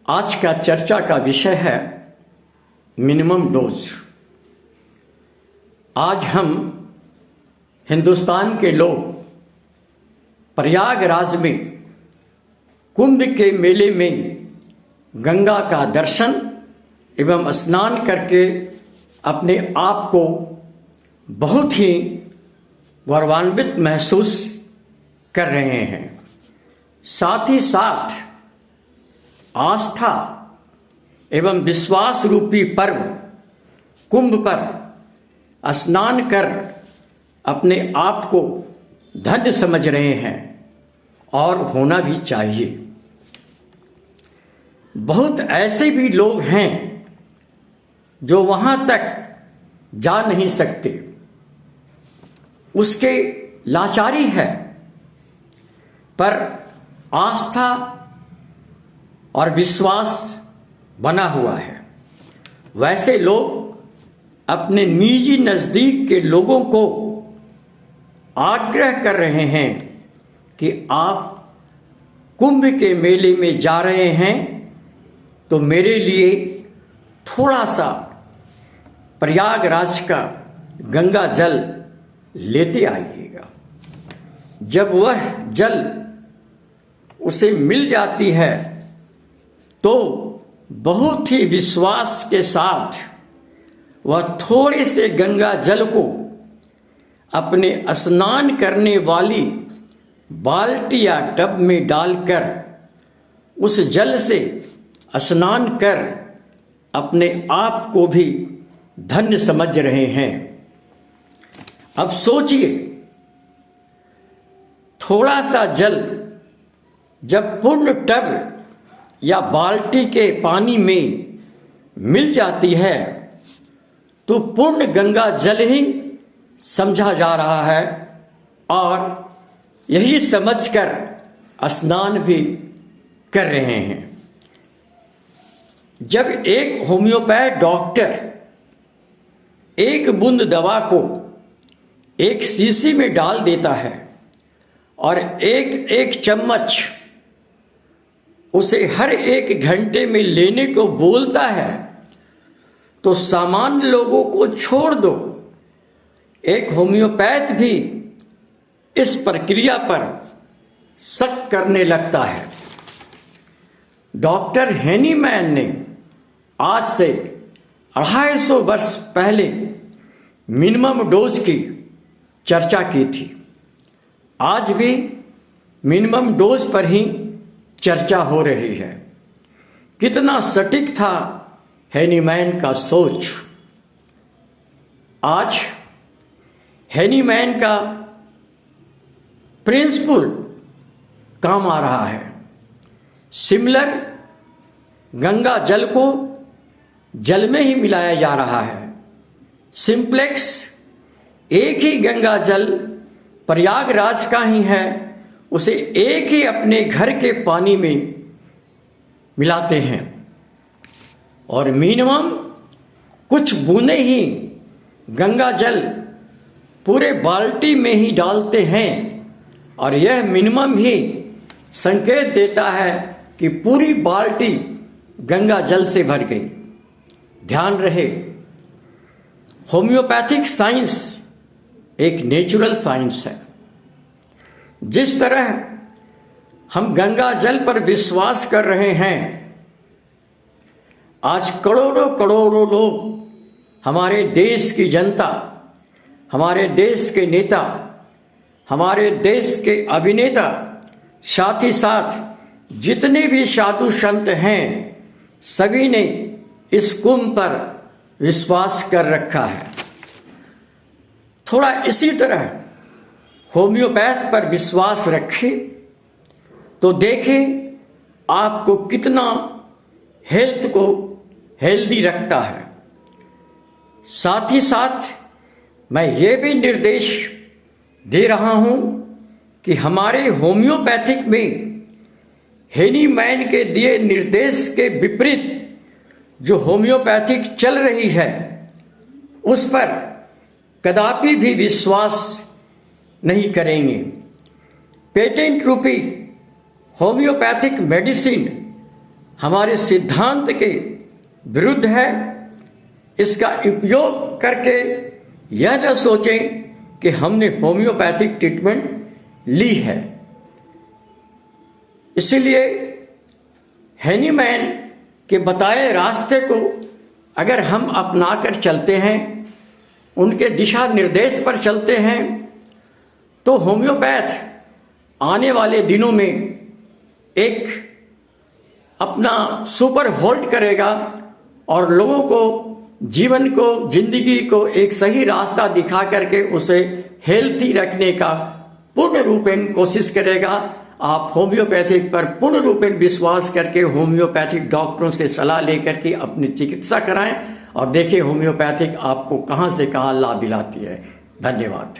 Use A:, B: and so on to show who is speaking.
A: आज का चर्चा का विषय है मिनिमम डोज। आज हम हिंदुस्तान के लोग प्रयागराज में कुंभ के मेले में गंगा का दर्शन एवं स्नान करके अपने आप को बहुत ही गौरवान्वित महसूस कर रहे हैं। साथ ही साथ आस्था एवं विश्वास रूपी पर्व कुंभ पर स्नान कर अपने आप को धन्य समझ रहे हैं और होना भी चाहिए। बहुत ऐसे भी लोग हैं जो वहां तक जा नहीं सकते, उसके लाचारी है, पर आस्था और विश्वास बना हुआ है। वैसे लोग अपने निजी नजदीक के लोगों को आग्रह कर रहे हैं कि आप कुंभ के मेले में जा रहे हैं तो मेरे लिए थोड़ा सा प्रयागराज का गंगा जल लेते आइएगा। जब वह जल उसे मिल जाती है तो बहुत ही विश्वास के साथ वह थोड़े से गंगा जल को अपने स्नान करने वाली बाल्टी या टब में डालकर उस जल से स्नान कर अपने आप को भी धन्य समझ रहे हैं। अब सोचिए, थोड़ा सा जल जब पूर्ण टब या बाल्टी के पानी में मिल जाती है तो पूर्ण गंगा जल ही समझा जा रहा है और यही समझकर स्नान भी कर रहे हैं। जब एक होम्योपैथ डॉक्टर एक बूंद दवा को एक शीशी में डाल देता है और एक एक चम्मच उसे हर एक घंटे में लेने को बोलता है, तो सामान्य लोगों को छोड़ दो, एक होम्योपैथ भी इस प्रक्रिया पर शक करने लगता है। डॉक्टर हेनीमैन ने आज से 250 वर्ष पहले मिनिमम डोज की चर्चा की थी। आज भी मिनिमम डोज पर ही चर्चा हो रही है। कितना सटीक था हेनीमैन का सोच। आज हेनीमैन का प्रिंसिपल काम आ रहा है। सिमिलर गंगा जल को जल में ही मिलाया जा रहा है। सिंप्लेक्स एक ही गंगा जल प्रयागराज का ही है, उसे एक ही अपने घर के पानी में मिलाते हैं और मिनिमम कुछ बूंदे ही गंगा जल पूरे बाल्टी में ही डालते हैं और यह मिनिमम ही संकेत देता है कि पूरी बाल्टी गंगा जल से भर गई। ध्यान रहे, होम्योपैथिक साइंस एक नेचुरल साइंस है। जिस तरह हम गंगा जल पर विश्वास कर रहे हैं, आज करोड़ों करोड़ों लोग, हमारे देश की जनता, हमारे देश के नेता, हमारे देश के अभिनेता, साथ ही साथ जितने भी साधु संत हैं, सभी ने इस कुंभ पर विश्वास कर रखा है। थोड़ा इसी तरह होम्योपैथ पर विश्वास रखें तो देखें आपको कितना हेल्थ को हेल्दी रखता है। साथ ही साथ मैं ये भी निर्देश दे रहा हूं कि हमारे होम्योपैथिक में हेनीमैन के दिए निर्देश के विपरीत जो होम्योपैथिक चल रही है उस पर कदापि भी विश्वास नहीं करेंगे। पेटेंट रूपी होम्योपैथिक मेडिसिन हमारे सिद्धांत के विरुद्ध है, इसका उपयोग करके यह न सोचें कि हमने होम्योपैथिक ट्रीटमेंट ली है। इसलिए हैनीमैन के बताए रास्ते को अगर हम अपनाकर चलते हैं, उनके दिशा निर्देश पर चलते हैं, तो होम्योपैथ आने वाले दिनों में एक अपना सुपर होल्ड करेगा और लोगों को जीवन को, जिंदगी को एक सही रास्ता दिखा करके उसे हेल्थी रखने का पूर्ण रूपेण कोशिश करेगा। आप होम्योपैथिक पर पूर्ण रूपेण विश्वास करके होम्योपैथिक डॉक्टरों से सलाह लेकर के अपनी चिकित्सा कराएं और देखिए होम्योपैथिक आपको कहां से कहां लाभ दिलाती है। धन्यवाद।